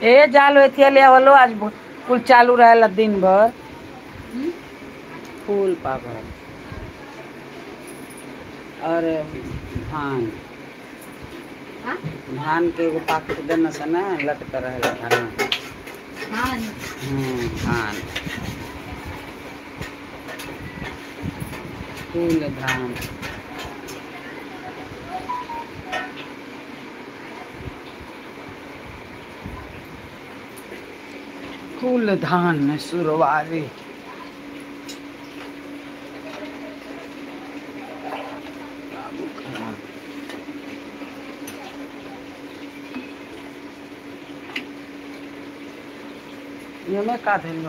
ए जाल वेथिया ले आवलो आज कुल चालू रहेला दिन भर। फूल पागल और धान धान के एगो पाकिट देना से ना लटक रहेला धान। धान फूल धान फूल धान सुरवारी एमे का धैल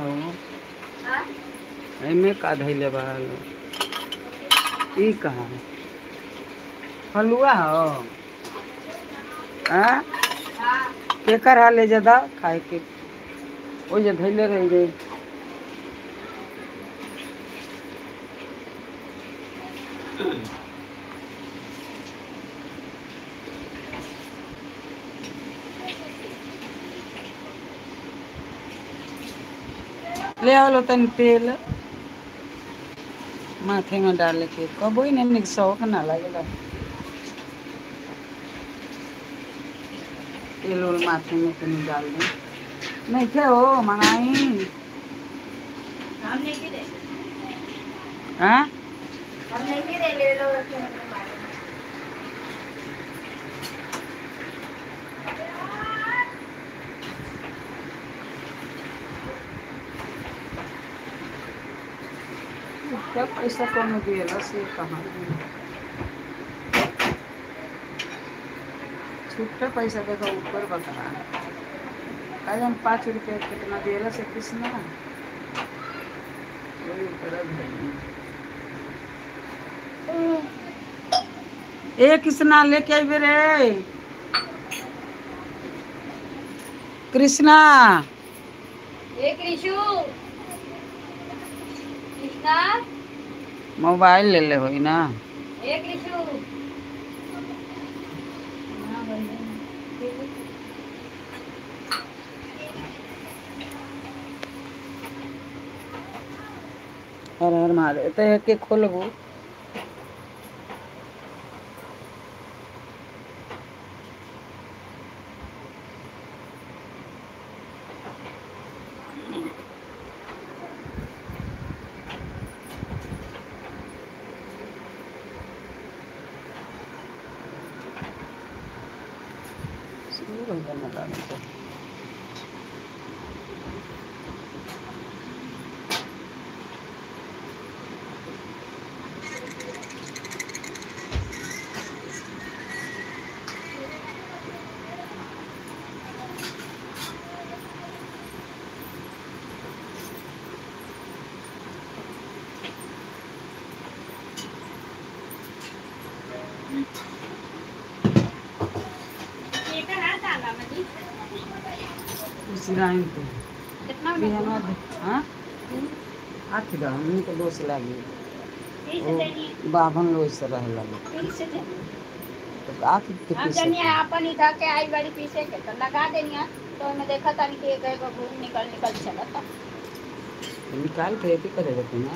एमे का धैले बहाल ई कहाँ हलुआ हो केकर हाले ज्यादा खाए के ओ जे धैले रह गई ले आओ तन तेल माथे में डाले के कबो ही नहीं शौक ना लगेगा तेल उल माथे में तनी डाल दे नहीं थे हो मंगाई हाँ ले लो क्या पैसा कौन दिएला से कहाँ छुट्टा पैसा देखो ऊपर बता आज हम 5 रुपये कितना दिएला से किसना वही ए किसना लेके आई रे कृष्णा ए कृष्णु कृष्णा मोबाइल ले ले होई ना ए कृष्णु हर हर मारे तो एक एक खोलबो कितना हाँ आठ दाम तो दोष लागे बाभन लोग से रह लगे तो आठ के हम जनिया अपन इधर के आई बड़ी पीछे के तो लगा देनिया तो मैं देखा था कि एक एक घूम निकल चला था निकाल के एक करे देते ना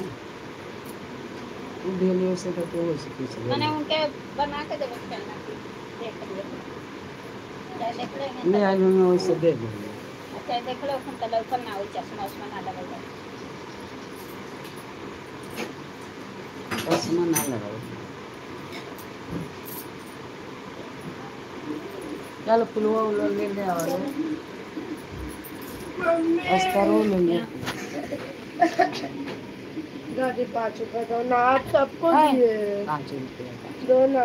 तू डेली से तो वो से पीछे मैंने उनके बना के देवे चलना देख लेंगे ले आज मैं वैसे दे दूंगा अच्छा देख लो हम तो लोकल ना हो चश्मा उस्मा ना लगा चश्मा ना लगाओ चलो पुलवा उलो ले ले और अस्करो ले ले दादी 5 रुपए दो ना आप सबको दिए 5 रुपया दो ना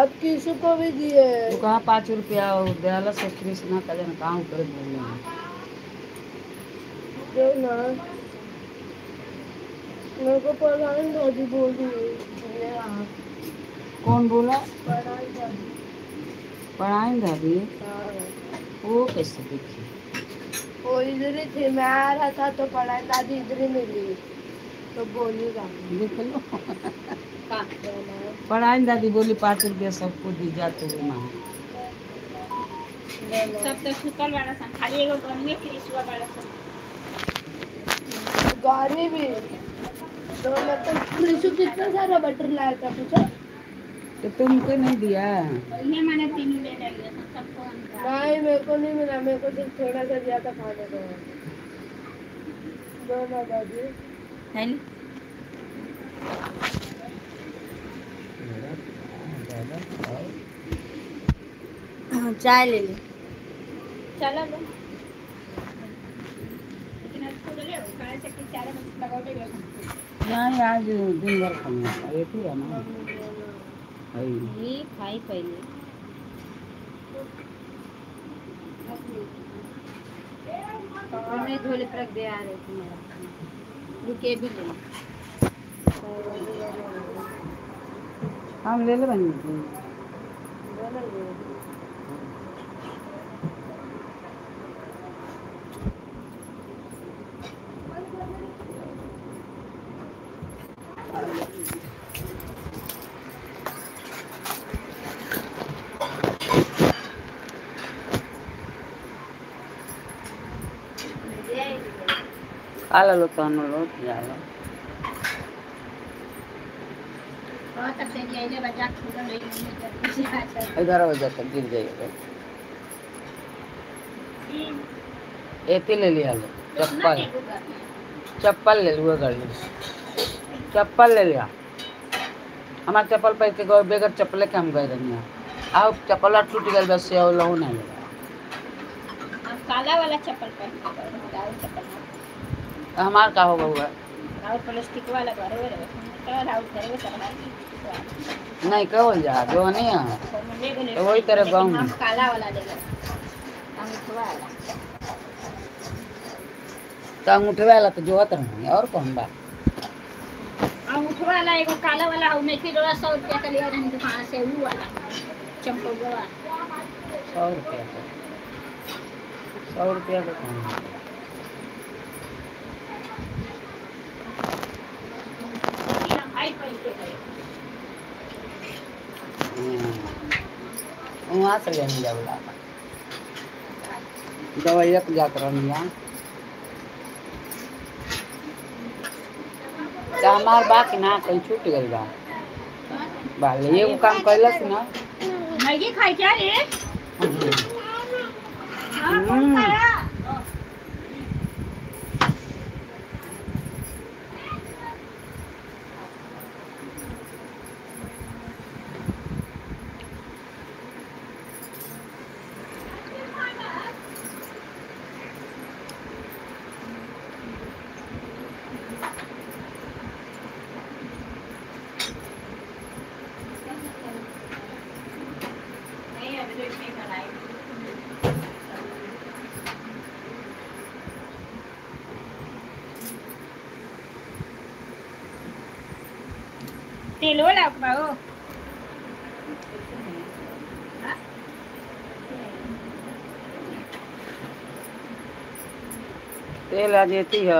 अब किसी को भी दिए तो कहाँ 5 रुपया दयाला से कृष्णा का जन काम कर बोले दो ना मेरे को पढ़ाई दादी बोली कौन बोला पढ़ाई दादी पढ़ाई दादी हाँ वो कैसे देखी वो इधर ही थी मैं आ रहा था तो पढ़ाई दादी इधर ही मिली तो बोली दादी देख लो पढ़ाई दादी बोली 5 रुपया सबको दी जाते हुए माँ सब तो सुकल वाला सन खाली एगो गर्मी फ्रीज वाला सन गाड़ी भी तो मतलब प्रिंसु कितना सारा बटर लाया था पूछा तो तुमको नहीं दिया ये मैंने 3 ले लिया सबको नहीं मेरे को नहीं मिला मेरे को सिर्फ थोड़ा सा दिया था खाने को दो ना दादी चाय ले ले चलो लो लेकिन आज खुद ले खाने से कि 4 बजे लगाओगे नहीं आज दिन भर खाना एक ही है ना ये खाई पहले हमने झोले पर रख दे आ रहे तुम्हारा रुके भी ले हम ले ले बनी आला लो तो हम लो जाला और तब से ये बच्चा खुद नहीं 11 बजे तक गिर जाएगा एती ले लिया लो चप्पल चप्पल ले लूँ गली चप्पल ले लिया हमारे चप्पल पहन के गए बेगर चप्पल के हम गए रही आओ चप्पल टूट गए बस से लहू नहीं लगा काला वाला चप्पल पहन के चप्पल हमार का होगा हुआ और प्लास्टिक वाला बराबर है राउट करेंगे सरकार नहीं कहो जा जो नहीं है तो वही तरह गाँव हम काला वाला ले लेंगे अंगूठा वाला तो अंगूठे वाला तो जोत रहे और कौन बात अंगूठा वाला एगो काला वाला हमें फिर 100 रुपया का लिया नहीं दुकान से वो वाला चंपल वाला 100 रुपया का 100 रुपया का कौन है वहाँ से लेने जाओ दवाइया के जात रहा हमार बाकी ना कहीं छूट गई बा बाले ये काम कैलस ना मैगी खाई क्या रे हां कौन खाया तेल वाला बाबू तेल आज एती है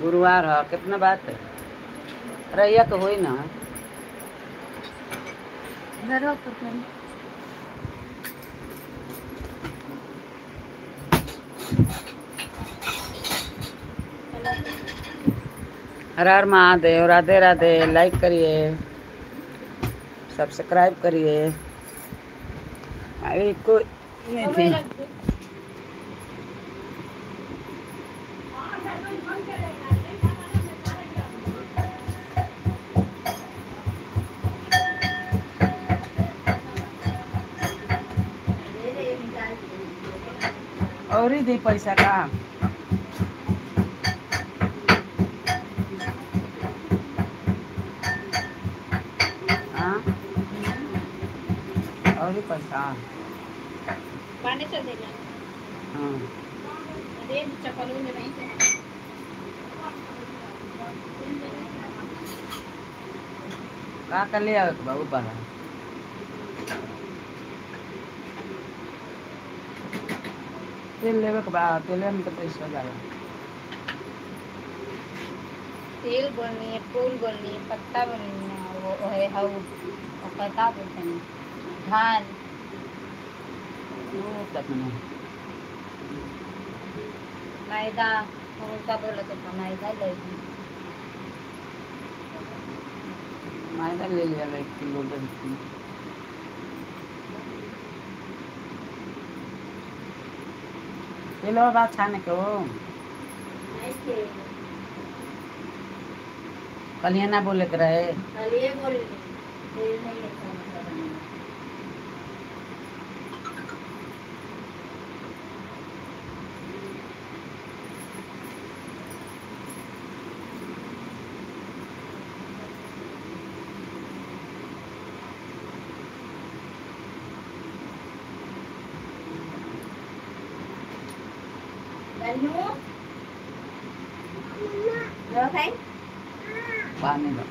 गुरुवार है कितना बात है रैया तो हुई ना हर हर महादेव राधे राधे लाइक करिए सब्सक्राइब करिए अरे कोई नहीं थी और ही दी पैसा का और ही पैसा पानी से देगा हाँ दे चप्पल में नहीं से का कर लिया बाबू बाला तेल लेवे के बाद तेल में तो पैसा जाला तेल बोलनी है, फूल बोलनी है, पत्ता बोलनी है, वो है हाउ और पता बोलते हैं धान। वो तक नहीं मैदा उल्टा बोला तो मैदा लेगी। मैदा ले लिया 1 किलो 1.5 किलो। किलो बात छाने को कल ना बोले के रहे। ये बोल तेल नहीं अच्छा मसाला बनाना। Danu, lo thấy? पानी दो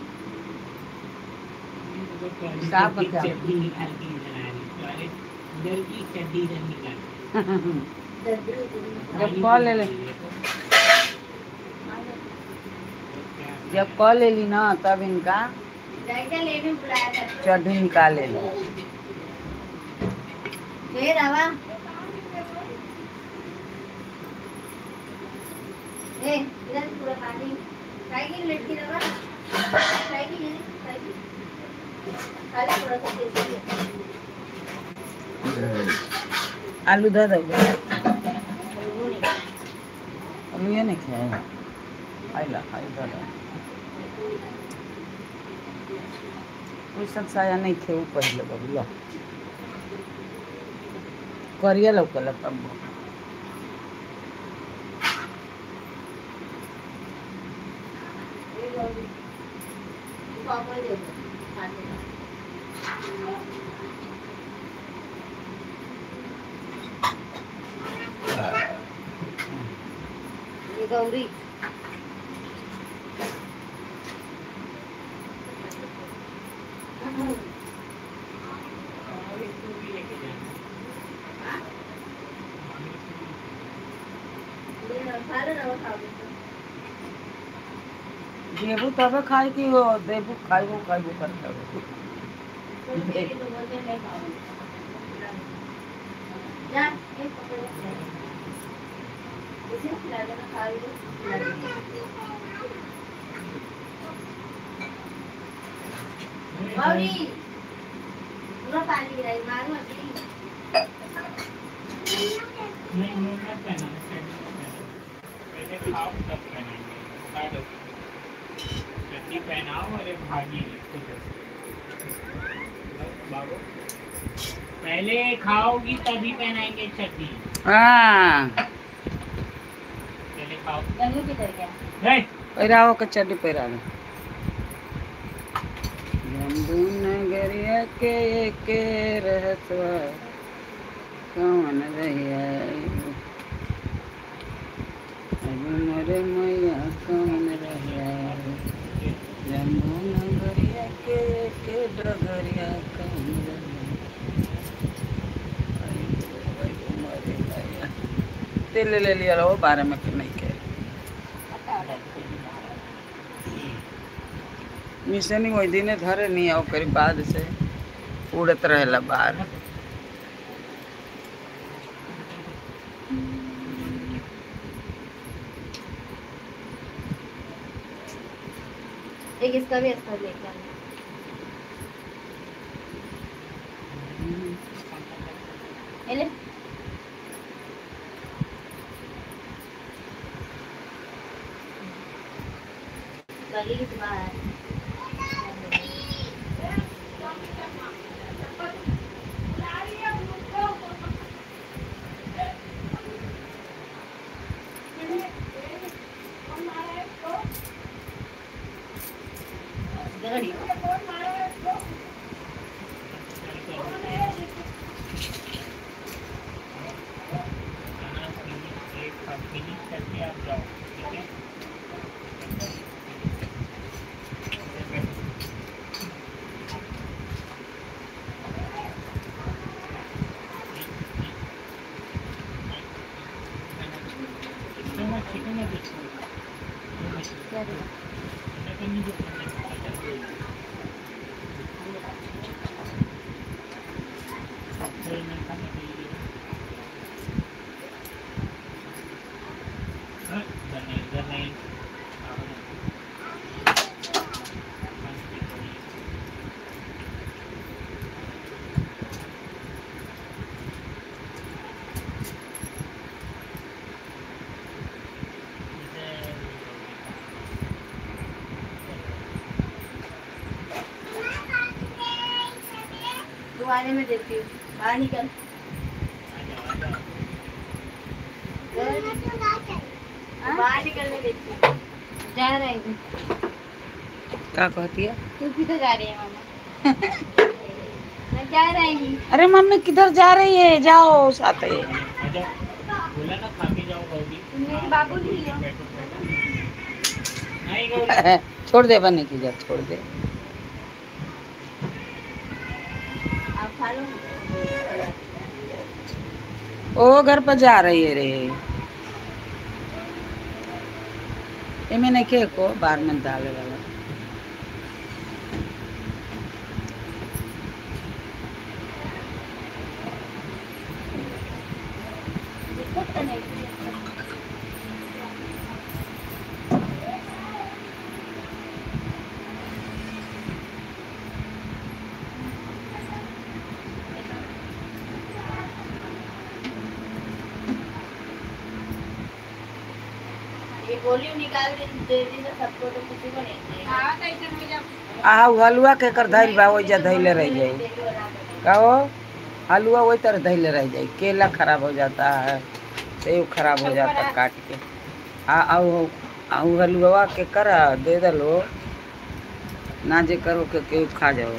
साफ साफ बचा। चटनी निकाल के बना रही इधर की चटनी इधर निकाल जब कॉल ले ले जब कॉल ले ली ना तब इनका जायका लेने बुलाया था। चटनी निकाल ले लो। फिर आवा। इधर पूरा पानी खाएगी लड़की रवा खाएगी नहीं खाएगी खाली थोड़ा सा तेज आलू दे दो। आलू ये नहीं खाए आइला आई दे दो। कोई सब साया नहीं खे पहले बबुला करिया लौकल तब पापा दे दो ये गौरी सारे रवा खाओ। देबू तबे खाई की हो देबू खाइबो करता हो। जा एक पकड़ ले इसे खिला देना खा लो। मौरी पूरा पानी गिराई मारो अभी। नहीं मत पहना पहले खाओ तब पहनाएंगे खा दो चटनी पहनाओ और एक भागी बाबू पहले खाओगी तभी पहनाएंगे चटनी हाँ पहले खाओ गन्नू किधर गया? नहीं पैराओ के चड्डी पैरा दो। जम्बू नगरिया के रहतवा कौन रहिया मोरे मैया कौन रहिया जम्बू नगरिया के डगरिया कौन रहिया। तेल ले लिया रहो 12 में नहीं के मिसनी वही दिन धरे नहीं आओ करीब बाद से उड़त रहेला बाहर। एक इसका भी अस्तर लेकर आना। ले लगी की बाहर फिनिश करके आप जाओ ठीक है चिकन क्या दिया? तू आने में देती हूँ, बाहर निकल। बाहर निकलने देती हूँ। जा रही हूँ। क्या कहती है? तू किधर जा रही है मामा? मैं जा रही हूँ। अरे मम्मी किधर जा रही है? जाओ साथ है। अच्छा बोला ना खा के जाओ गौरी। मेरी बाबू नहीं है। नहीं गौरी छोड़ दे बने की जा, छोड़ दे। आप खा लो। ओ घर पर जा रही है रे। एमे नहीं के को बाहर में डाले वाला। ये वॉल्यूम निकाल दे दी तो सबको तो किसी को नहीं देगा। हाँ तो ऐसे में जब आ हलुआ के कर धैल बा वही जा धैले रह जाई। कहो हलुआ वही तरह धैले रह जाई। केला खराब हो जाता है, सेब खराब हो जाता है काट के। हलुआ के कर दे दलो ना जे करो के खा जाओ।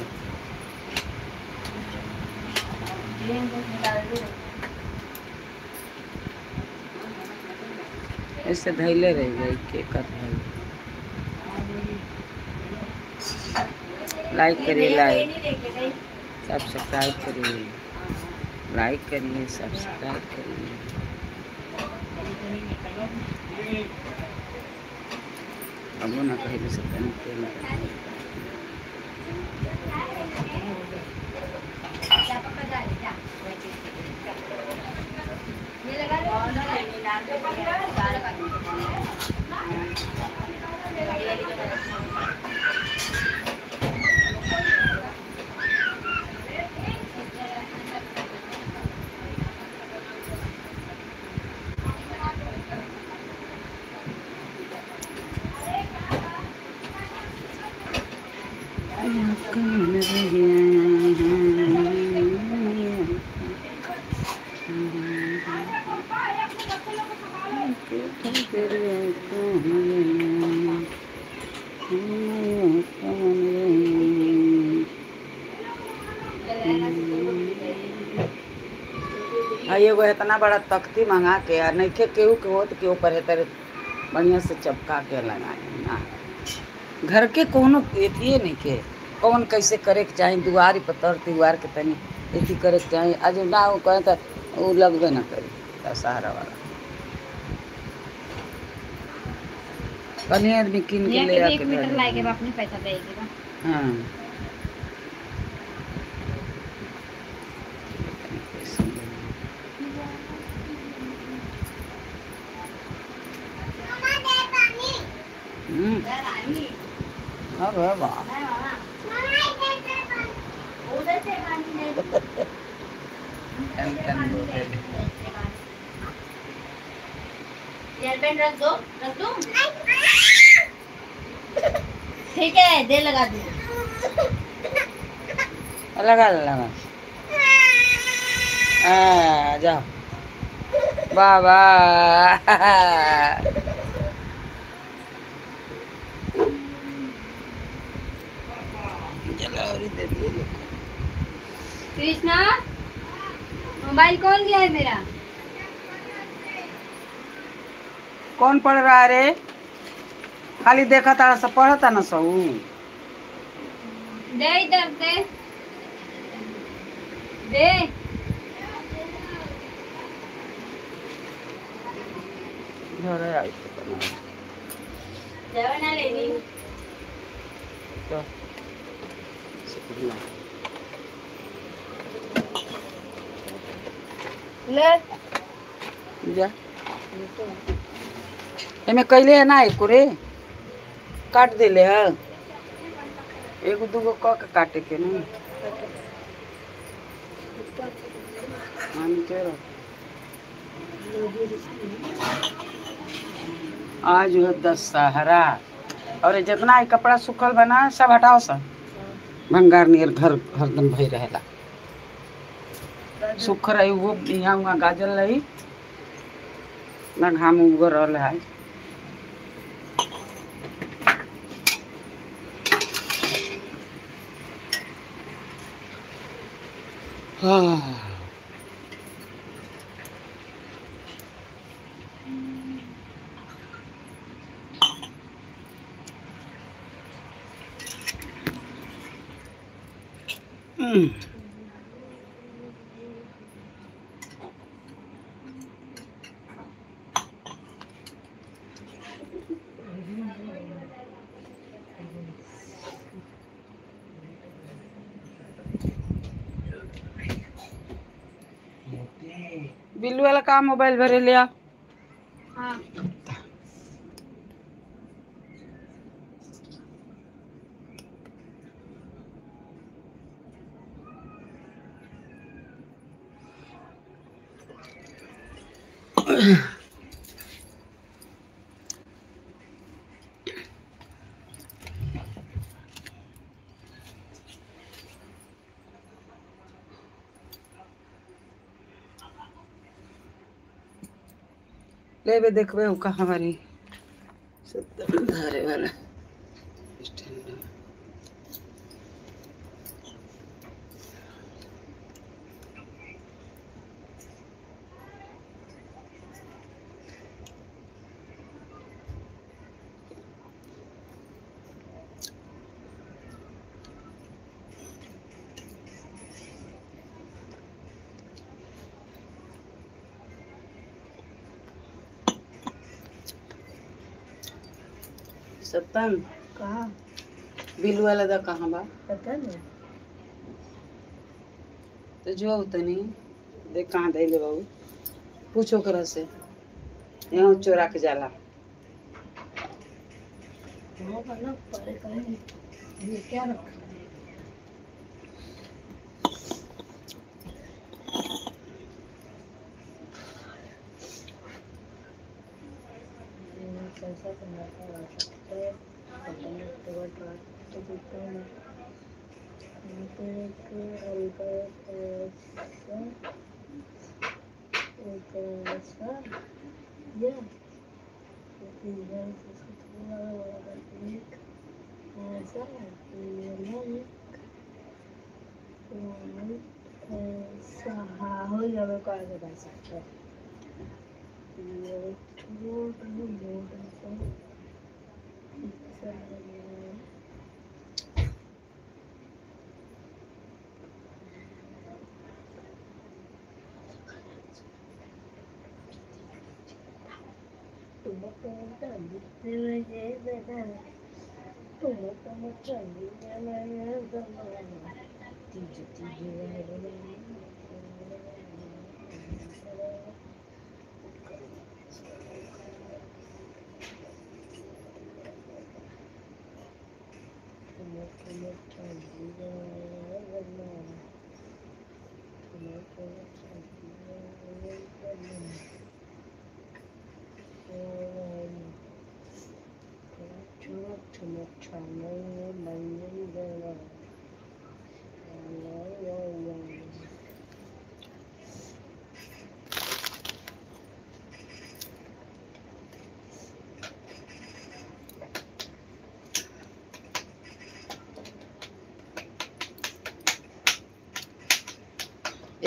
ऐसे धैले रह जाई के कर है। लाइक करिए, लाइक सब्सक्राइब करिए, लाइक करिए, सब्सक्राइब करिए। अब ना कहीं से कहीं एगो इतना बड़ा तख्ती मंगा के और नहीं केहू के हो तो के ऊपर है तेरे बढ़िया से चपका के लगाए ना। घर के कोनो एथिए नहीं के कौन कैसे करे के चाहे दुआरी पतर त्योहार के तनी एथी करे के चाहे आज ना वो कहे तो वो लगबे ना करी सहारा वाला। कहीं आदमी किन के ले आके 1 मीटर लाएगे अपने पैसा देगी ना। हाँ अरे वाह पेन रख दो, रख दूं? ठीक है, दे लगा दूं। लगा लगा जाओ बाबा। कृष्णा मोबाइल कौन गया है मेरा? कौन पढ़ रहा है रे? खाली देखा था सब पढ़ता ना सब। दे इधर दे दे। घर आई तो जवाना लेनी। तो ले जा एमे कैले है ना एको रे काट देले है एगो दूगो क के काटे के ना आज है दशहरा और ये जितना ही कपड़ा सूखल बना सब हटाओ सब भंगार नियर घर हरदम भई रहेला। सुख रही वो यहाँ वहाँ गाजर रही ना घाम उग रहा है। हाँ। बिल्लू वाला का मोबाइल भरे लिया। हाँ ले बे देखबे का हमारी धारे वाला सत्तन कहाँ बिल्लू वाला दा कहाँ बा पता नहीं तो जो तनी देख कहाँ दे ले बाबू पूछो करा से यहाँ चोरा के जाला। वहाँ का ना परे कहीं ये क्या रखा है कैसा करना है पता नहीं तो बात तो पूछता हूँ हो जावे कॉल कर सकते हैं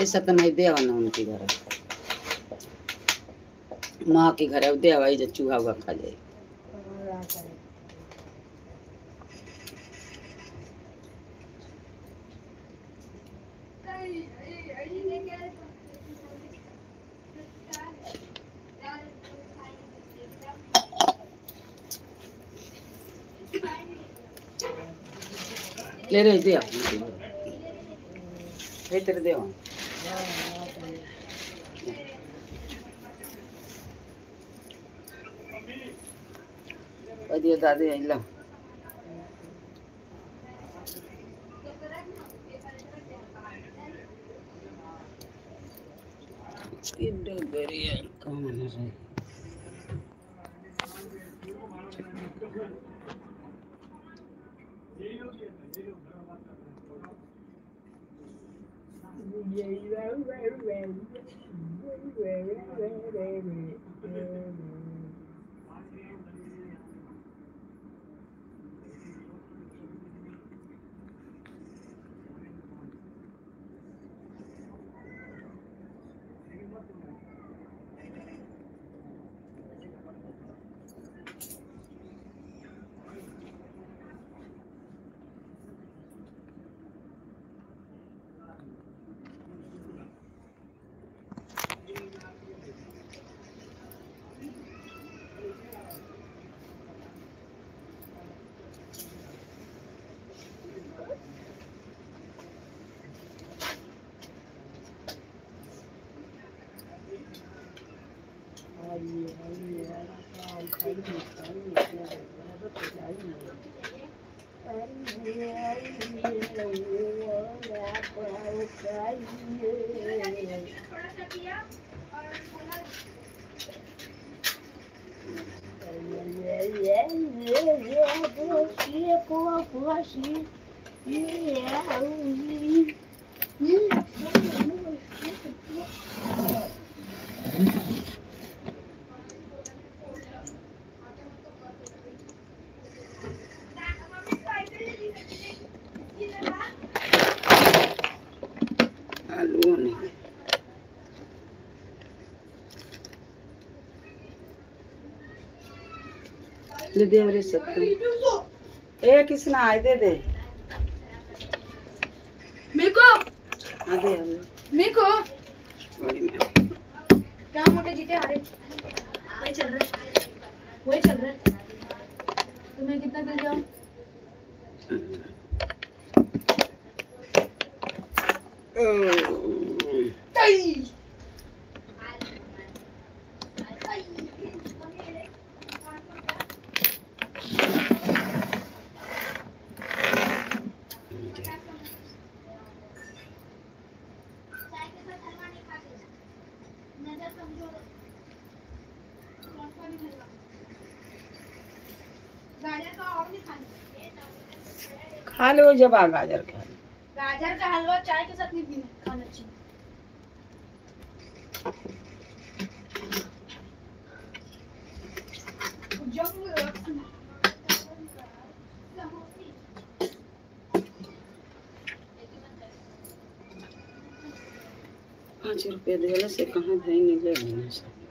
ऐसा तो नहीं देवा ना उनके घर माँ के घर देवा जो चूहा हुआ खा जाए। ले रहे दे तेरे देवा दिया दादी इला आलू नहीं ले दे मेरे सत्तू ए किसने आए दे दे मेको हाँ दे हमें मेको बड़ी में क्या मोटे जीते आ रहे वही चल रहा है तुम्हें कितना दे जाऊं खा लो जब आ गाजर खा लो गाजर का हलवा चाय के साथ नहीं पीना खाना चाहिए ₹5 देने से कहाँ देंगे ले लेने से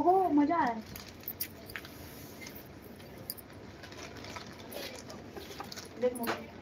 हो मजा आ रहा है देख मोटे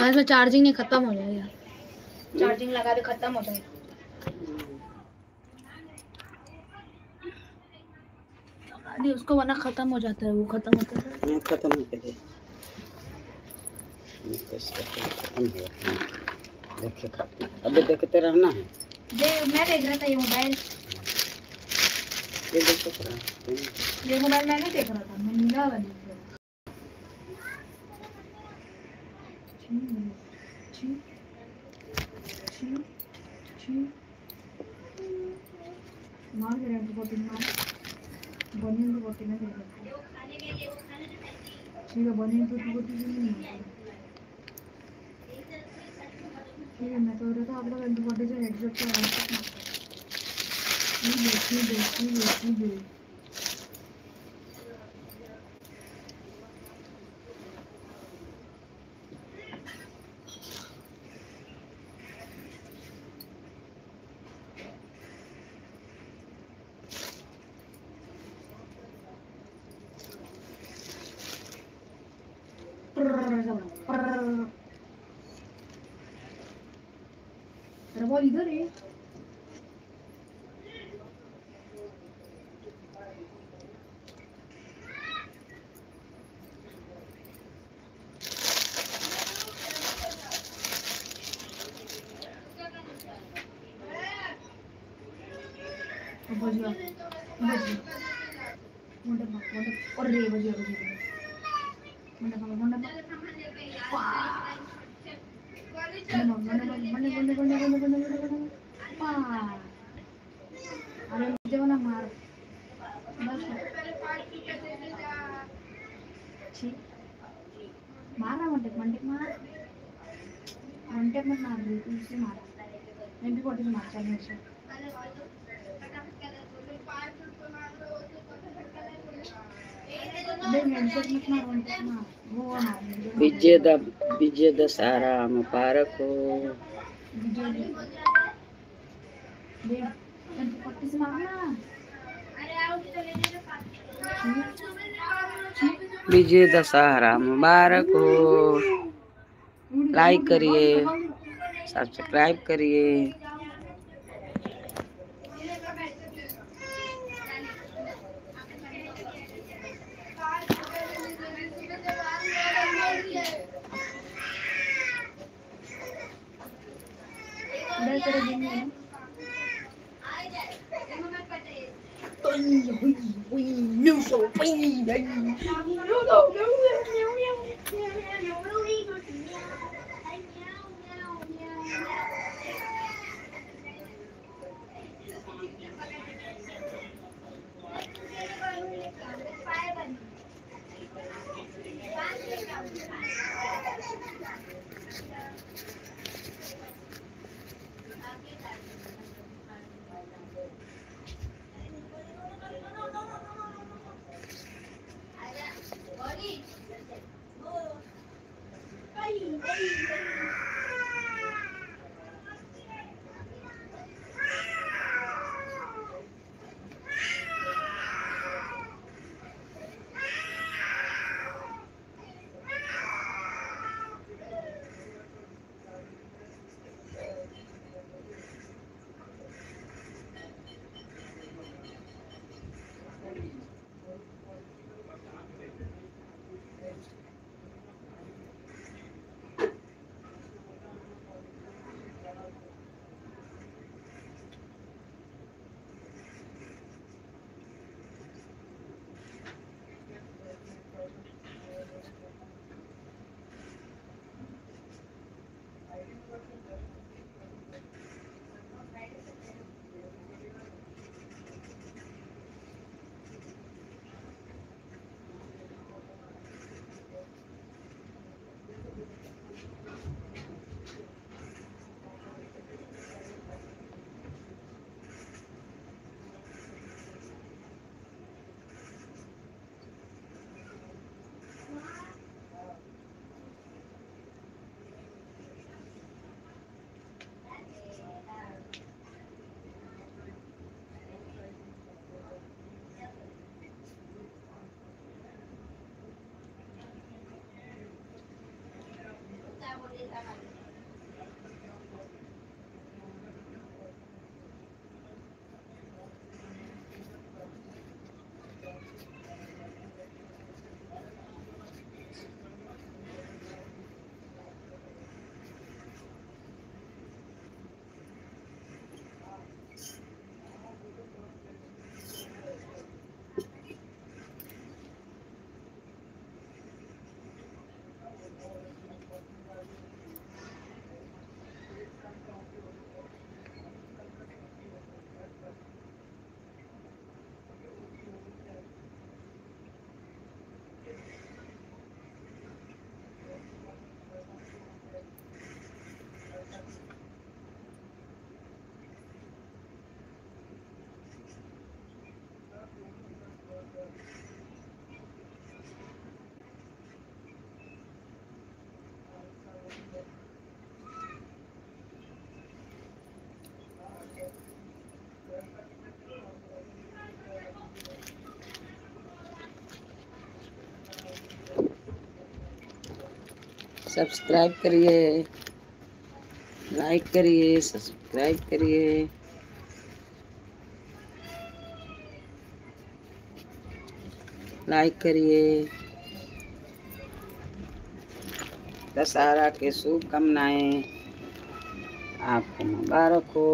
गाइस में चार्जिंग नहीं, खत्म हो जाएगा। चार्जिंग लगा दे, खत्म हो जाएगा। नहीं उसको वरना खत्म हो जाता है, वो खत्म होता है। मैं खत्म हो गया। खत्म हो गया। देखिए अभी देखते रहना है। मैं देख रहा था ये मोबाइल। ये देखते रहना। ये मोबाइल मैं नहीं देख रहा था, मैं नीला वाला देख रहा था। मार दे रहा है बहुत मार। बनियन तो बहुत नहीं देख रहा। ठीक है बनियन तो बहुत नहीं है। ठीक है मैं तो रहा था आप लोग एंटीबॉडी से हेडशॉट से आराम से तेरा बॉल इधर है। बजिया और रे बजिया अरे मुझे ना मार बस मारा मंटे मत मार बिल्कुल से मारा। मैं भी बॉडी से मार चल मेरे से। विजय दशहरा मुबारक हो। विजय दशहरा मुबारक हो। लाइक करिए, सब्सक्राइब करिए। सब्सक्राइब करिए, लाइक करिए, सब्सक्राइब करिए। लाइक करिए। दशहरा के शुभकामनाएं आपको मुबारक हो।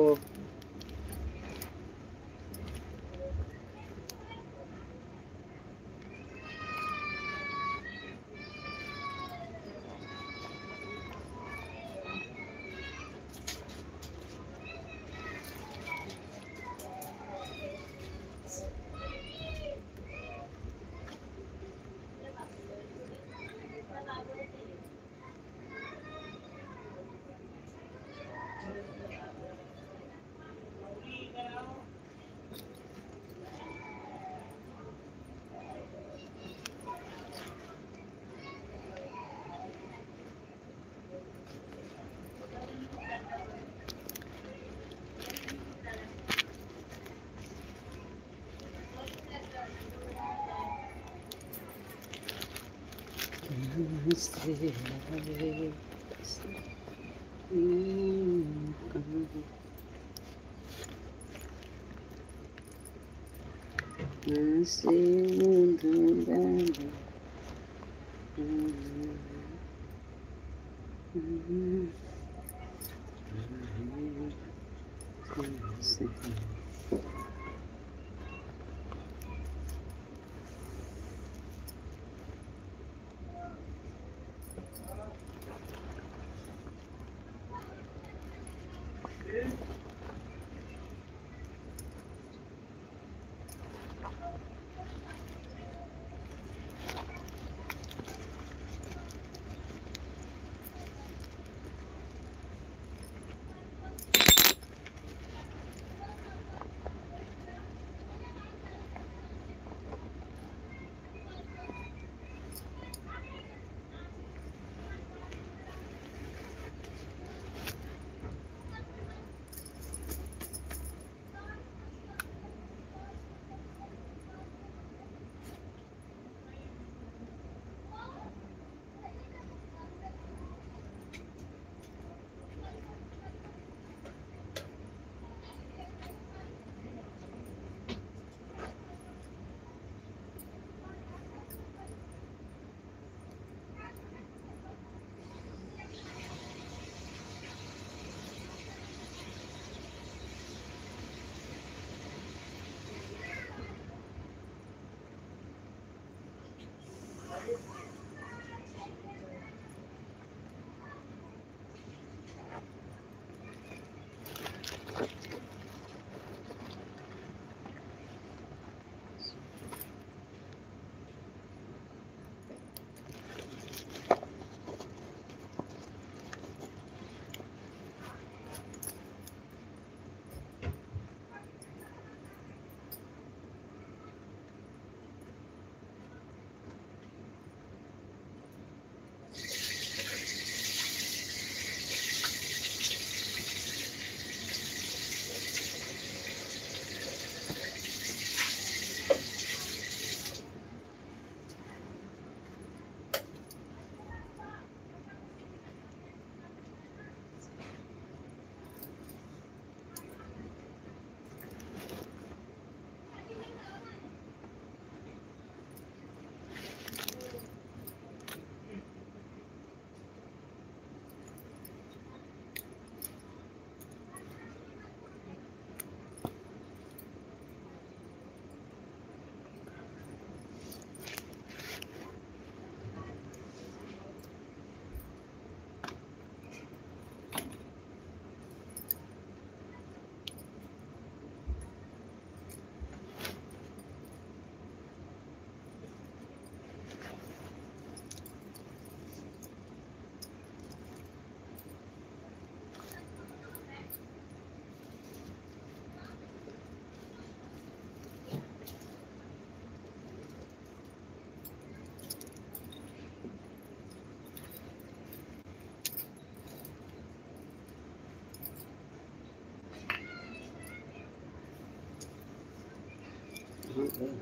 गई।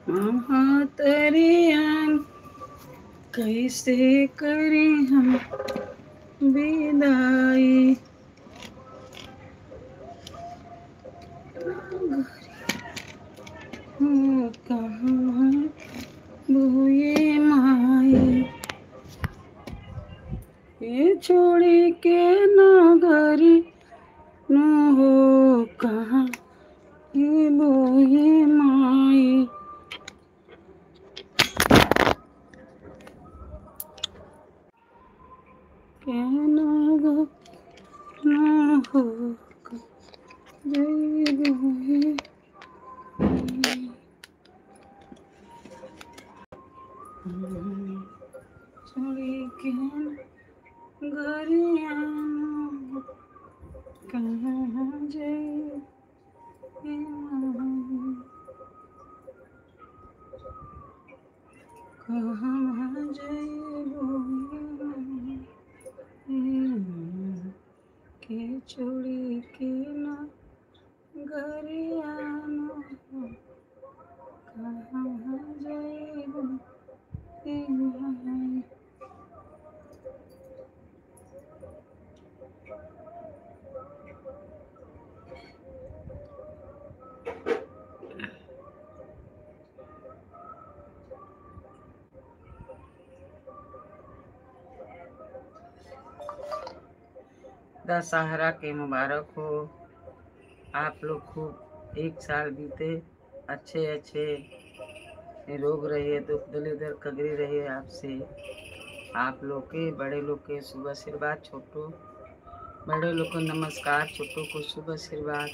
मामा तेरी आन कैसे करी हम विदाई। हूँ कहाँ बुए माई, ये छोड़ी के नगरी नु हो कहाँ ये बुए माई। के नगर नु हो जय बुए छोड़ी के गरिया कहाँ जय कहाँ जय के छोड़ी के ना गरिया कहाँ जय दशहरा के मुबारक हो। आप लोग खूब एक साल बीते अच्छे अच्छे रोग रहिए, दुख दलिदर कगरी रहिए। आपसे आप लोग के बड़े लोग के शुभ आशीर्वाद, छोटो बड़े लोग को नमस्कार, छोटों को शुभ आशीर्वाद।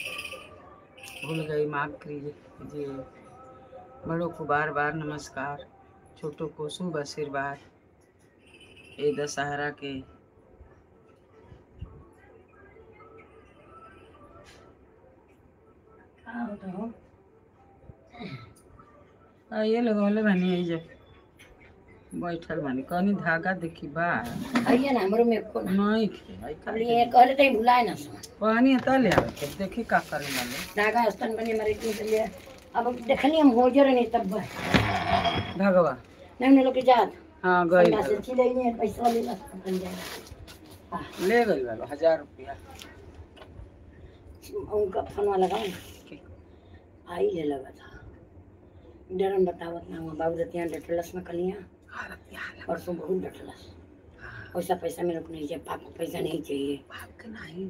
भूल गई माफ कीजिए। बड़ों को बार बार नमस्कार, छोटों को शुभ आशीर्वाद। ये दशहरा के ये लगौले बनी है जब बैठल बनी कनी धागा देखी बा आइए ना हमरो में को नहीं खे आई अब ये कहले तई भुलाए ना सो पानी त ले आवे के देखी का करे लाले धागा स्तन बने मरे के लिए। अब देखनी हम होजर नहीं तब भगवा नहीं लोग के जात हां गई से चिले नहीं पैसा ले ला अपन जाए ले गई वाला 1000 रुपया उनका फोन वाला लगाओ आई ले लगा था डरन बतावत ना बाबू रतिया डटलस में कलिया परसों बहुत डटलस। पैसा पैसा मेरे को नहीं चाहिए, पाप को पैसा नहीं चाहिए। पाप के नहीं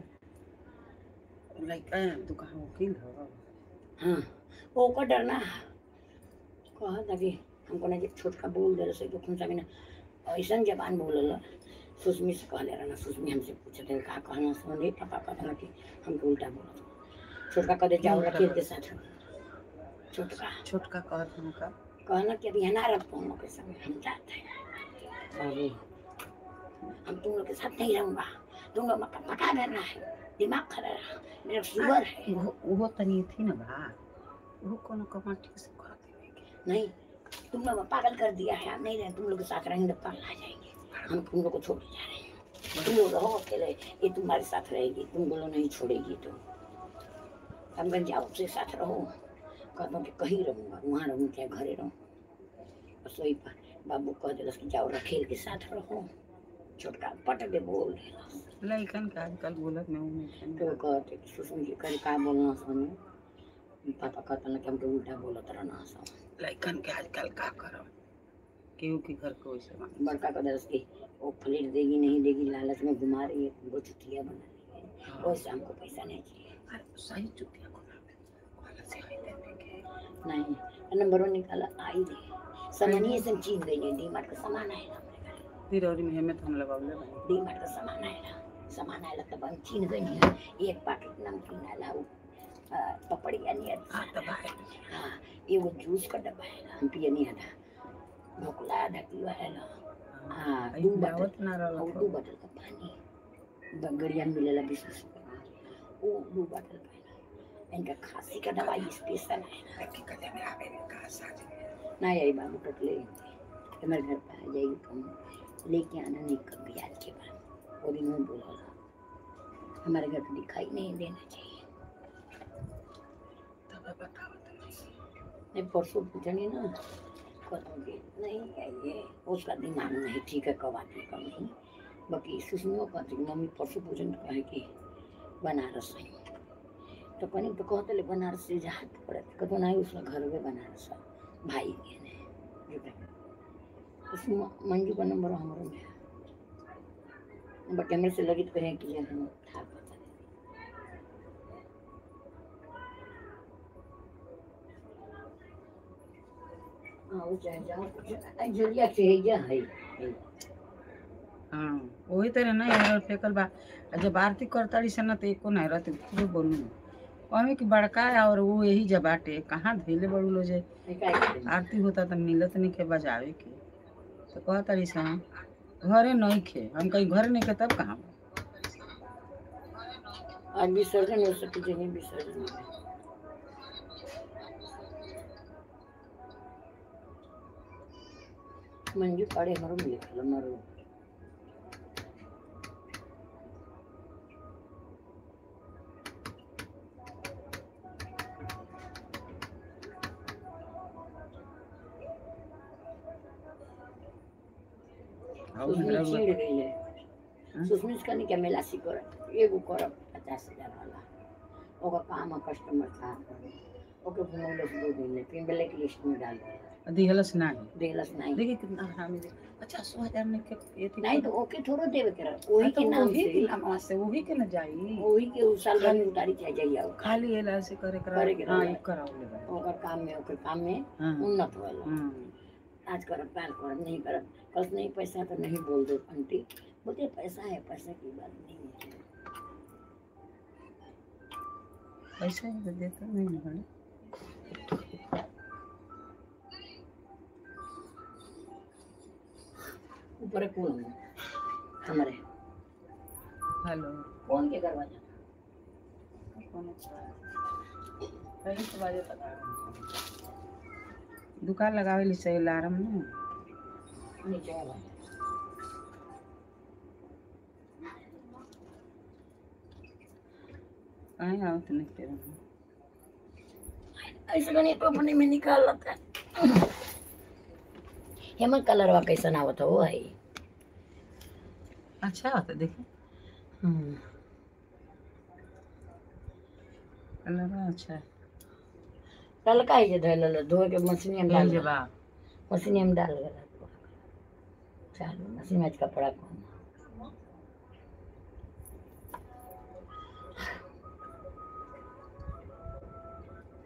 लड़का दुकान वकील हो। हाँ वो को डरना कहा था कि हमको ना जब छोटका बोल दे रहे तो कौन सा बिना ऐसा जबान बोलल सुषमी से कहले रहना। सुषमी हमसे पूछते हैं का कहना सुन पापा कहना कि हमको उल्टा बोला छोटका कदे जाओ रखिए के साथ छोटका कहत हमका कहना कि अभी ना रखो हम लोग के संग हम जाते हैं अभी हम तुम लोग के साथ नहीं रहूँगा। तुम लोग पका करना है, दिमाग खराब है, मेरा शुगर है। वो तनी थी ना बा वो कोनो कमा ठीक से कर देंगे नहीं तुम लोग पागल कर दिया है। हम नहीं रहे तुम लोग के साथ रहेंगे पागल आ जाएंगे। हम तुम लोग को छोड़ जा रहे हैं। तुम लोग रहो अकेले, ये तुम्हारे साथ रहेगी, तुम बोलो नहीं छोड़ेगी तो हम जाओ उसके साथ रहो। कहता कि कहीं रहूँगा, वहाँ रहूँ क्या घरे रहूँ। रसोई पर बाबू कह दिलस कि जाओ रखेल के साथ रहो। छोटका पट दे बोल लइकन का आजकल बोलत में उन्हें तो कहते कि सुषम जी कर का बोलना सुनो पापा कहता ना कि हमको उल्टा बोलत रहना सब लइकन के आजकल का करम केहू के घर को वैसे बड़का का दरस की वो फ्लेट देगी नहीं देगी लालच में घुमा रही है, तुमको चुटिया बना रही है। वैसे हमको पैसा नहीं चाहिए। अरे सही चुटिया को से आई देंगे नहीं नंबर निकाला आई दे सामान्य सब चीज गई है। डीमार्ट का सामान आएगा तिरौरी में हमें तो हम लगावले भाई डीमार्ट का सामान आएगा तब हम चीन गई है। एक पैकेट नमकीन आला पपड़िया नहीं आता। हाँ ये वो जूस का डब्बा है हम पिए नहीं आता। ढोकला आधा किलो है ना। हाँ 2 बोतल का पानी बगड़िया मिलेला 20 रुपये वो 2 बोतल पानी। इनका खांसी का दवाई स्पेशल है नहीं आई बाबू टटले तुम्हारे घर पे आ जाएगी कम लेके आना नहीं कभी आज के बाद वो दिन में बोला हमारे घर को दिखाई नहीं देना चाहिए। तब बताओ नहीं परसों पूछनी ना कहूँगी नहीं ये उसका दिमाग नहीं ठीक है कब आती कब नहीं। बाकी सुषमा कहती मम्मी परसों पूछन तो कहे कि बनारस आई तो कहनी तो कहते बनारस से जहाँ पड़े कहते नहीं उसका घर में बनारस भाई के ने उसमें मंजू का नंबर हमारे में है बट कैमरे से लगी तो कहें कि हम था पता हाँ वो चाहे जाओ जरिया से है हाँ वही तरह ना यार फेकल बा जब आरती करताड़ी से ना तो एको नहीं रहते खूब बोलू कहे कि बड़का है और वो यही जब बाटे कहाँ धैले बड़ू लो जे आरती होता तो मिलत नहीं के बजावे के तो कहताड़ी से घरे नहीं खे हम कहीं घर नहीं खे तब कहाँ आज विसर्जन हो सके जगह विसर्जन मंजू पड़े मरो लिखल मरो चिड़ गई है सुषमित करने के मेला सीकर एगो कर 50,000 वाला ओका काम कस्टमर था ओके फोन दो दिन फिर ब्लैक लिस्ट में डाल दिहलस नहीं देखिए कितना हरामी दे 50,000 में के ये थी नहीं तो ओके थोड़ो देवे करा वही के नाम से वही के न जाई वही के उस साल में उतारी चाहिए जाइए खाली एला से करे हां कराओ ले ओकर काम में उन्नत होला आज करब काल करब नहीं करब कल नहीं पैसा तो नहीं बोल दो आंटी बोलते पैसा है पैसा की बात नहीं है पैसा ही तो देता नहीं है ऊपर कौन हमारे हेलो कौन के दरवाजा कौन पहले तो बाजे तक दुकान लगावे ली से अलार्म न नीचे वाला कहीं आवत नहीं के ऐसे नहीं तो अपने में निकाल लेता है हेमन कलर वा कैसा आवत हो है अच्छा होता देखे कलर अच्छा है कल का है धैल धो के मशीन में डाल बा मशीन में डाल गया चलो मशीन में कपड़ा कौन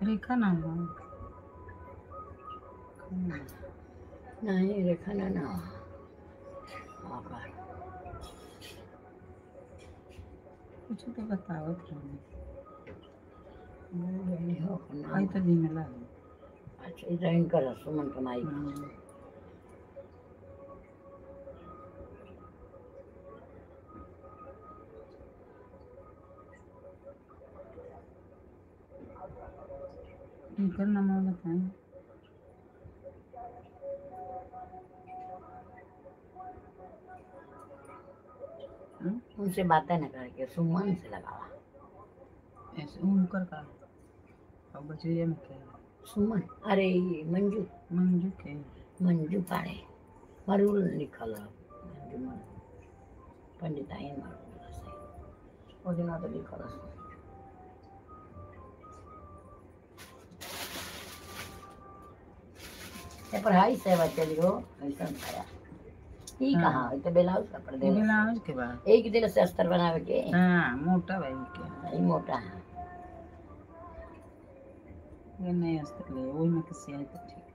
रेखा नाम है नहीं रेखा ना कुछ तो बताओ हो आई तो दिन ला अच्छा इधर इनका सुमन कमाई इनका नाम बताएं उनसे बातें न करके सुमन से लगावा ऐसे उनकर का अब बचिए में क्या सुमन अरे ये मंजू के मंजू पाड़े मरुल लिखल है मंजू मन पंडिताइन मरुल से ओ दिन तो लिखल है ये पढ़ाई से बच्चे लियो ऐसा खाया ई कहां तो ब्लाउज का पर दे ब्लाउज के बाद एक दिन से अस्तर बनावे के हां मोटा भाई के ई मोटा है ये नहीं अस्तर ले वही में किसी आई तो ठीक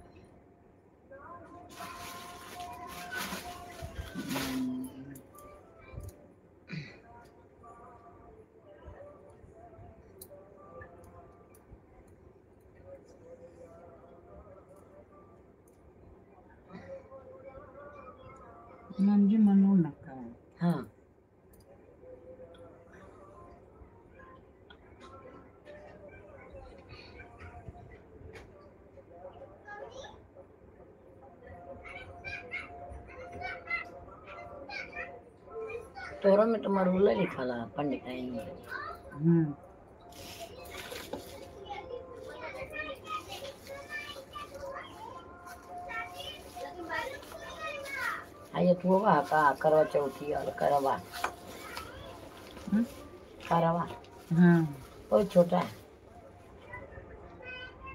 मंजू मनु नका हाँ तोरा में तो मरुला लिखा ला पंडिताइन में आये तू होगा का करवा चौथी और करवा करवा हाँ बहुत छोटा है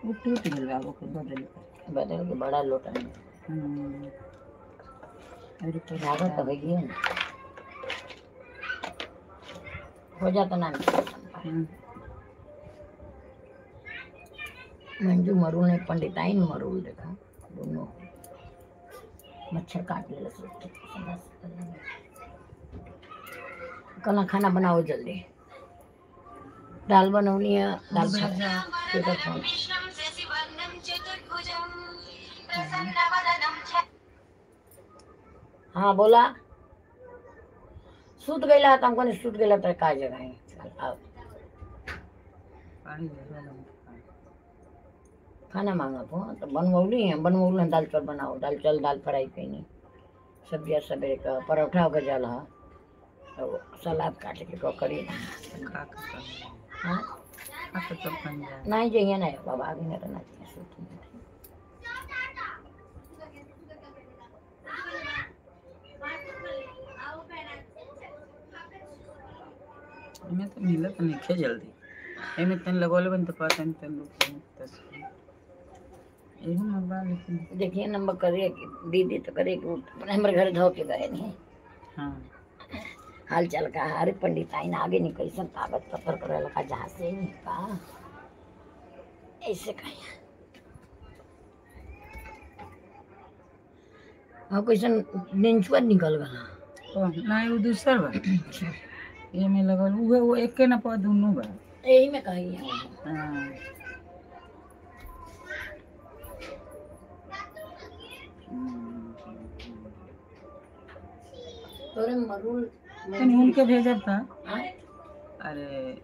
वो टूट गया वो बदल बदल के बड़ा लोटा है अरे तो लागत तो गई है हो जाता ना मंजू मरूल ने पंडिताइन मरूल देखा दोनों मच्छर काट ले कल खाना बनाओ जल्दी दाल बनौनी है दाल हाँ बोला सूत गईला तो हमको सूत गईला तो का जगह है खाना मांगा तो बनवली है बनवल दाल चावल बनाओ दाल चावल दाल फ्राई कैनी सब्जियाँ सवेरे का परोठा हो गया है तो सलाद काट के ककड़ी हाँ नहीं जाइए नहीं बाबा आगे नहीं रहना चाहिए सूत में तो मिलत नहीं खे जल्दी एमे तन लगोले बन तो पता नहीं तन लोग यही नंबर लेकिन देखिए नंबर करे कि दीदी तो करे कि अपने हमारे घर धो के गए नहीं हाँ हाल चाल का अरे पंडिताइन आगे नहीं कैसन कागज पत्र करे लगा जहाँ से नहीं का ऐसे कहीं हाँ कैसन निंचुआ निकल गया ओ नहीं वो दूसर बा ये में लगल वो एक के ना पा दोनों बा यही में कही है हाँ तोरे मरूल तनी उनके भेजब था हाँ? अरे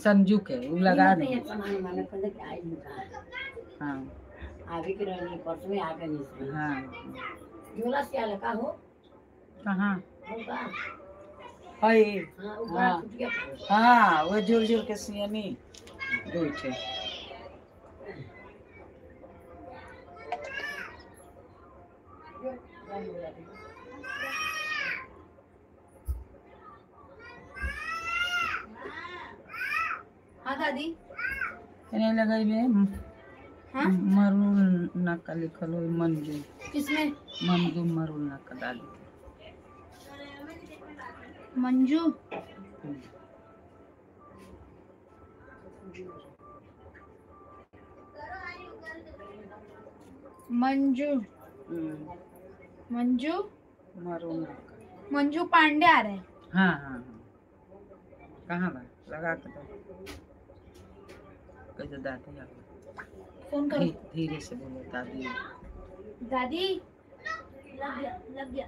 संजू के वो लगा दे सामान माने पहले कि आई नहीं हाँ आगे की रहनी परसों में आगे नहीं हाँ झोला से लगा हो कहाँ होगा हाय हाँ ऊपर हाँ कुटिया हाँ वो जोर जोर के सियानी दो छे हाँ दादी नहीं लगाई बे हाँ मरुल नाका लिखल हो मंजू किसमें मंजू मरुल नाका डाली मंजू मंजू मंजू मरुल नाका मंजू पांडे आ रहे हैं हाँ हाँ हाँ कहाँ बा लगा के दो कैसे दादी आप फोन करो धीरे से बोलो दादी दादी लग गया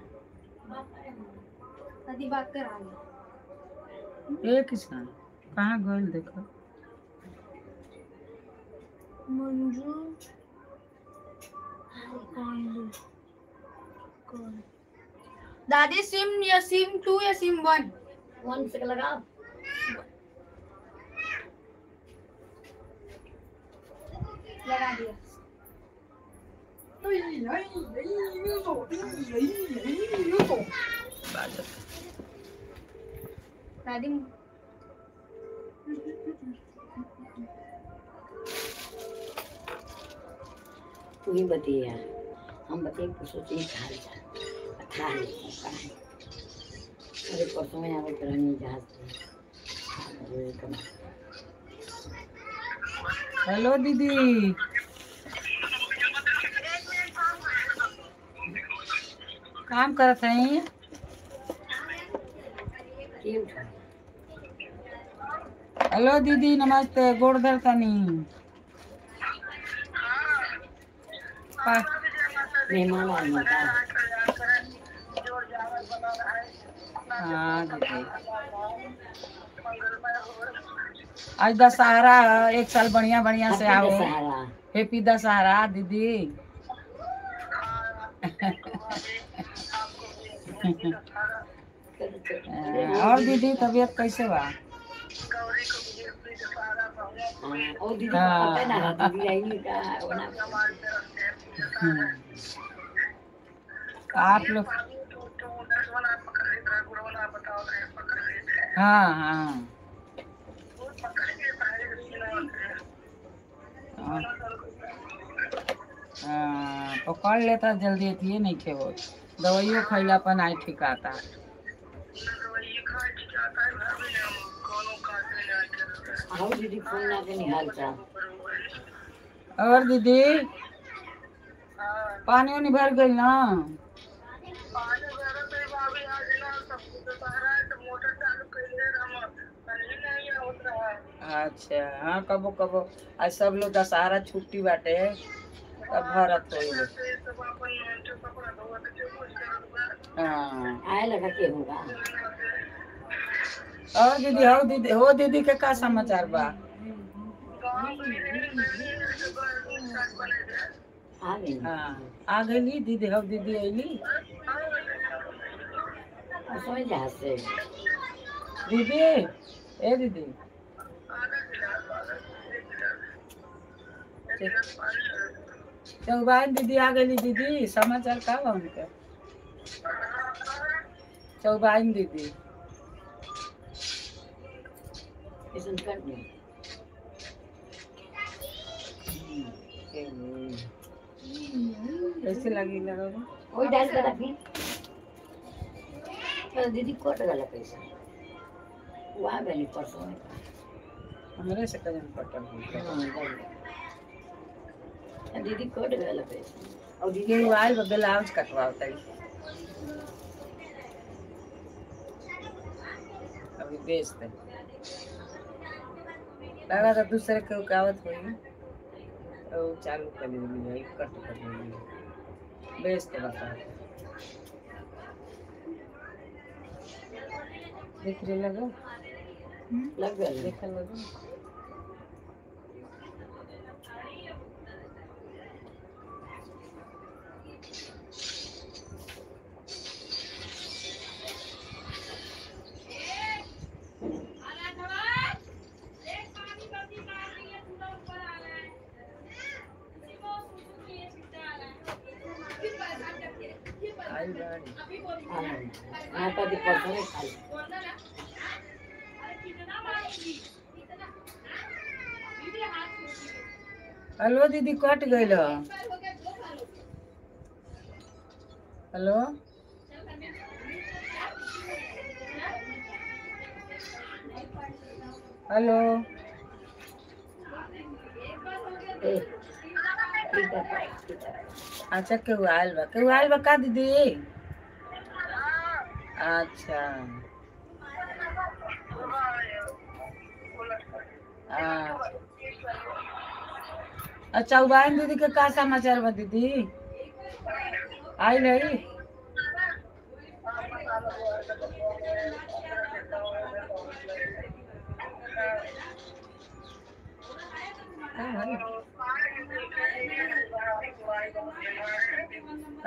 दादी बात कर आ गई एक किसान कहाँ गए देखो मंजू पांडे कौन दादी सिम या सिम 2 या सिम 1 वन से लगा लगा दिया बाजत दादी तू ही बतिया हम बतिए सोचे हाल चाल अच्छा है अरे परसों में आवे करनी जहाज से हेलो दीदी काम करत हैं हेलो दीदी नमस्ते गोड़ धरतनी मेहमान आए का हाँ दीदी आज दशहरा है, एक साल बढ़िया बढ़िया से आओ सहारा हैप्पी दशहरा दीदी और दीदी तबीयत कैसे बा ओ दीदी पता ना दीदी आई नहीं का आप लोग हाँ हाँ हाँ, हाँ, पकड़ लेता जल्दी थी नहीं खे वो दवाइयों खैला पर नहीं ठीक आता। आओ दीदी फोन ना के निहाल चा और दीदी पानी उनी भर गई ना? अच्छा हाँ कबो कबो आज सब लोग दशहरा छुट्टी बाटे तब भरत हो हाँ। आए लगा के होगा। और दीदी हो दीदी के का समाचार बा? आ गई हाँ आ गई दीदी हो दीदी अली समझ जा से दीदी ए दीदी चौबाइन दीदी आ गई दीदी समाचार का बा उनके? चौबाइन दीदी ऐसा कर दे कैसे लगी लगा कोई डाल कर फिर तो दीदी कोट गला पैसा वहाँ बनी परसों में हमरे से कजन पटल दीदी कोट गला पैसा और दीदी के वाल ब्लाउज कटवाता है अभी बेचते लगा था दूसरे के कावत हुई तो चालू कर ली कट कर ली बेचते बता देख रहे लगा लग गया देखा लगा आई बाड़ी मैं तो दिक्कत परसों में खाई हेलो दीदी कट गई हेलो हेलो अच्छा केहू आयल बा का दीदी? अच्छा अच्छा उबाइन दीदी के का समाचार बा दीदी? आई नहीं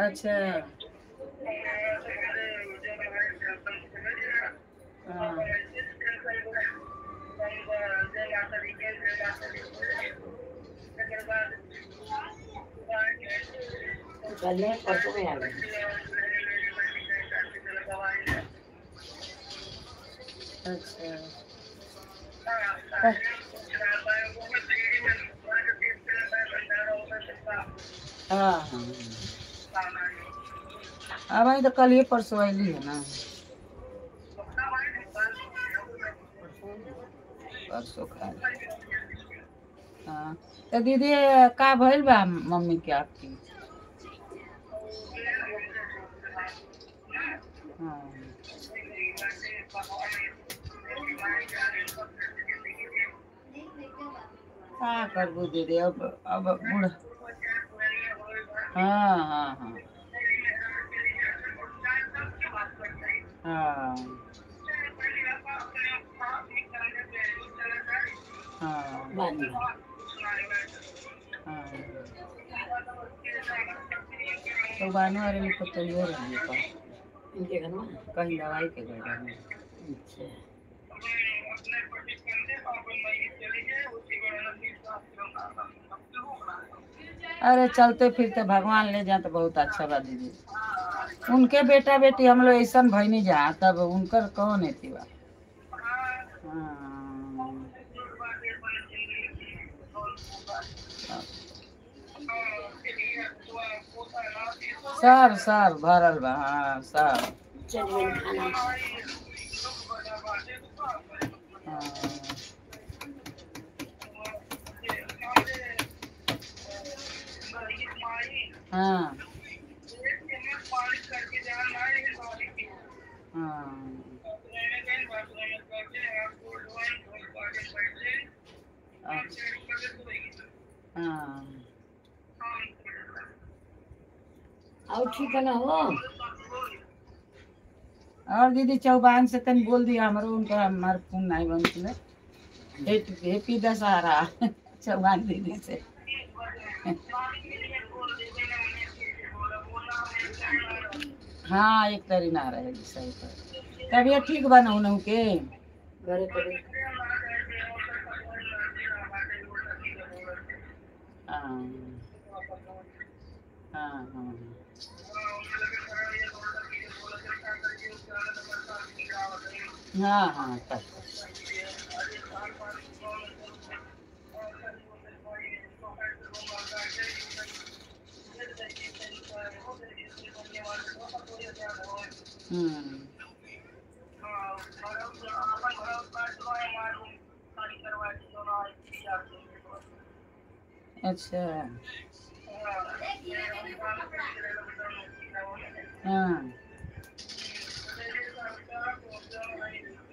अच्छा हाँ कल में परसों में आ गई अच्छा हाँ हाँ अब आई तो कल ही परसों आईली है ना परसों खा हाँ तो दीदी का भइल बा मम्मी के आपकी? हाँ क्या करबू दीदी अब बूढ़ा हाँ हाँ हाँ हाँ हाँ बानी हाँ तो बानो अरे में तो तैयार रही पर इनके घर में कहीं दवाई के घर में अच्छा अरे चलते फिरते भगवान ले जाए तो बहुत अच्छा बा दीदी उनके बेटा बेटी हम लोग ऐसा भइनी जा तब उनकर कौन है बा। हाँ। सब सब भरल बा। हाँ सब। चलिए खाना हाँ हाँ हाँ। और ठीक है ना हो। और दीदी चौबान से तन बोल दिया हमरो उनका हमार फोन नहीं बनती है। हैप्पी दशहरा चौबान दीदी से। हाँ एक तरी ना रहे सही पर तबियत ठीक बना उन के घरे करे हाँ हाँ हाँ हाँ हाँ तब अच्छा हाँ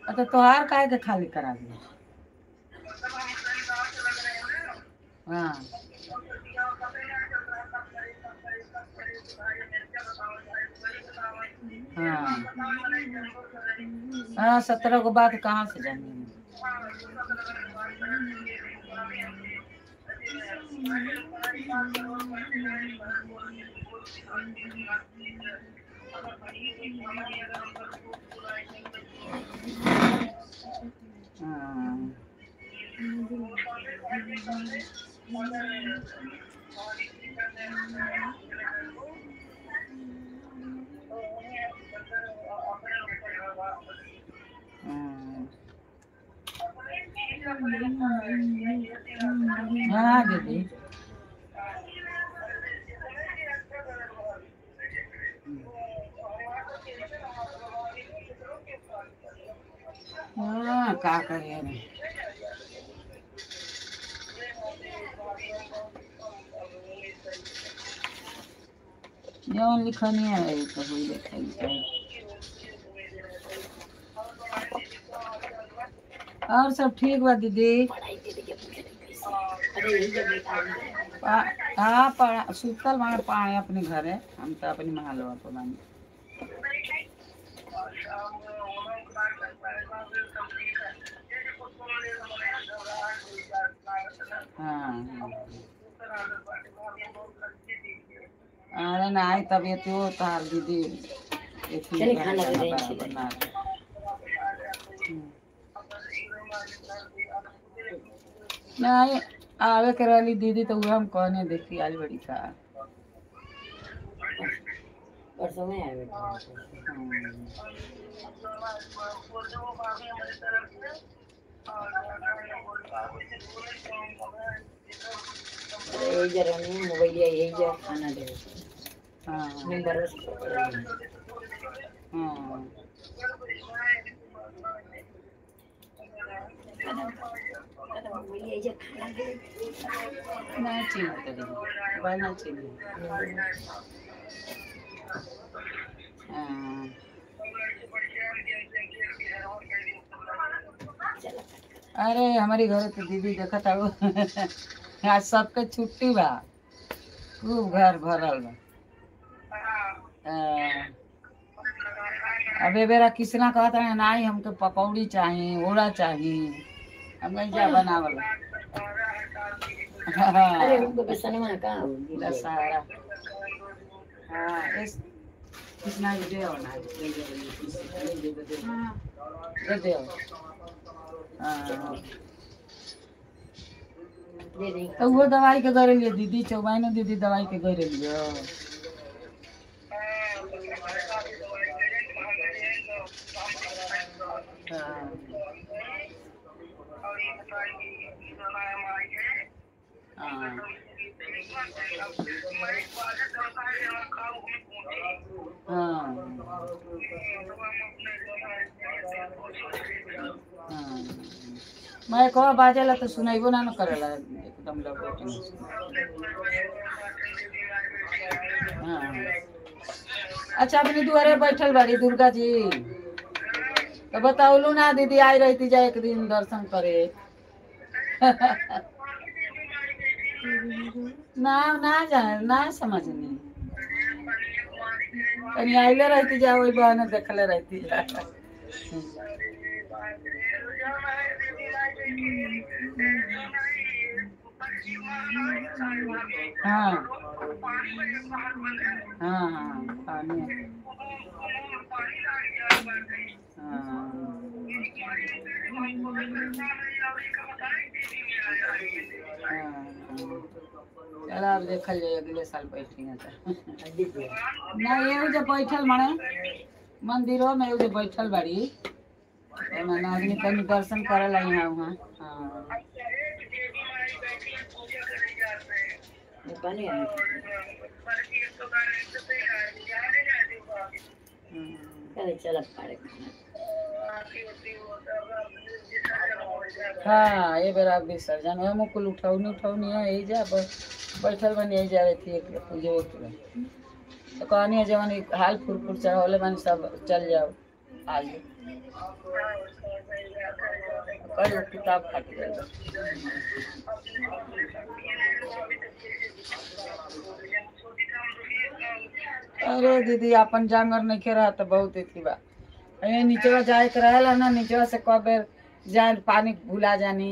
अच्छा तोहार काहे के खाली करा दिया। हाँ हाँ हाँ 17 को बाद कहाँ से जाएंगे। हाँ हाँ दीदी हाँ का करिए रे। जौन लिखनी है तो वही लिखाई। और सब ठीक बा दीदी। हाँ पढ़ा सुतल माने पाए अपने घरे हम तो अपनी महलवा पर बानी। हाँ अरे नहीं तबीयत हो तार दीदी बना नहीं आवे करली दीदी तो हम कहने देखी आज बड़ी का परसों में आए जरा मोबाइल यही जा खाना दे। हाँ नंबर हाँ ना चाहिए बना चाहिए। हाँ अरे हमारी घर तो दीदी देखा था आज सबके छुट्टी बा खूब घर भरल बा। अबे बेरा किसना कहता है नहीं हमको पकौड़ी चाहिए ओड़ा चाहिए हम क्या बनावला। अरे उनको बेसनवा का दशहरा हाँ इस किसना दे ना दे हाँ तो वो दवाई के गए लिए दीदी चौबाई दीदी दवाई के गए लियो। हाँ हाँ हाँ मैं कहा बाजेला तो सुनाइबो ना करेला एकदम लबोट में हाँ अच्छा अपनी दुआरे बैठल बाड़ी दुर्गा जी तो बताओलू ना दीदी आई रही थी जा एक दिन दर्शन करे ना ना जाने ना समझ नहीं कहीं आइले रहती जा वही बहने देखले रहती जा हाँ हाँ हाँ पानी चल अब देखल जाए अगले साल बैठी है नहीं ये जो बैठल माने मंदिरों में जो बैठल बाड़ी मैंने आदमी कहीं दर्शन करेला यहाँ वहाँ हाँ चल हाँ ये बेरा विसर्जन है मुकुल उठाऊनी है यही जा बैठल बनी यही जा रही थी एक पूजे तो कहानी है जवन हाल फुरफुर चढ़ावले बन सब चल जाओ आगे कल किताब फट गया अरे दीदी अपन जानवर नहीं खे रहा तो बहुत ही बा नीचे जाए के रहेला ना नीचे से कब बेर जाए पानी भुला जानी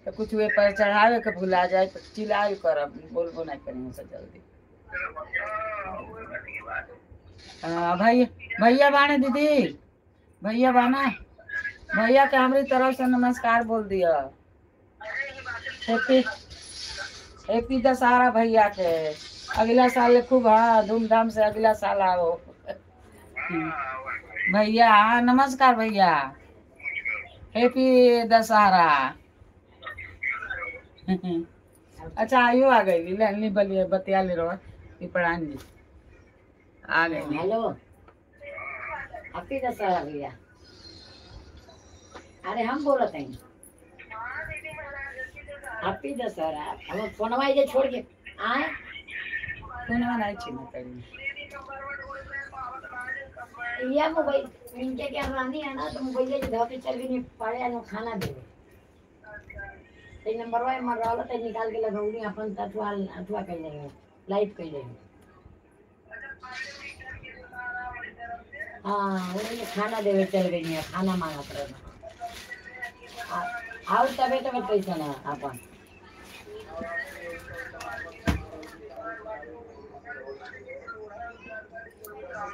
तो कुछ वे पर चढ़ावे के भुला जाए तो चिल्लाए करब बोलबो नहीं करेंगे से जल्दी भाई भैया बाने दीदी भैया बाना भैया के हमारी तरफ से नमस्कार बोल दिया हैप्पी दशहरा भैया के अगला साल खूब हाँ धूमधाम से अगला साल आओ भैया हाँ नमस्कार भैया हैप्पी दशहरा अच्छा आयु आ गई ले बलिए बतिया ले रहो पिपड़ान जी आ गए हेलो हैप्पी दशहरा भैया अरे हम बोलते हैं हैप्पी दशहरा हम फोनवा ये छोड़ के आए फोनवा नहीं छीना करी या मोबाइल इनके क्या रानी है ना तो मोबाइल के धो के चल गई पड़े ना खाना दे ते नंबर वाई मर रहा तो निकाल के लगाऊंगी अपन तत्वा अथवा कर लेंगे लाइव कर लेंगे हाँ उन्हें खाना देवे चल गई है खाना मांगा पड़ेगा आओ तबे तबे पैसा ना अपन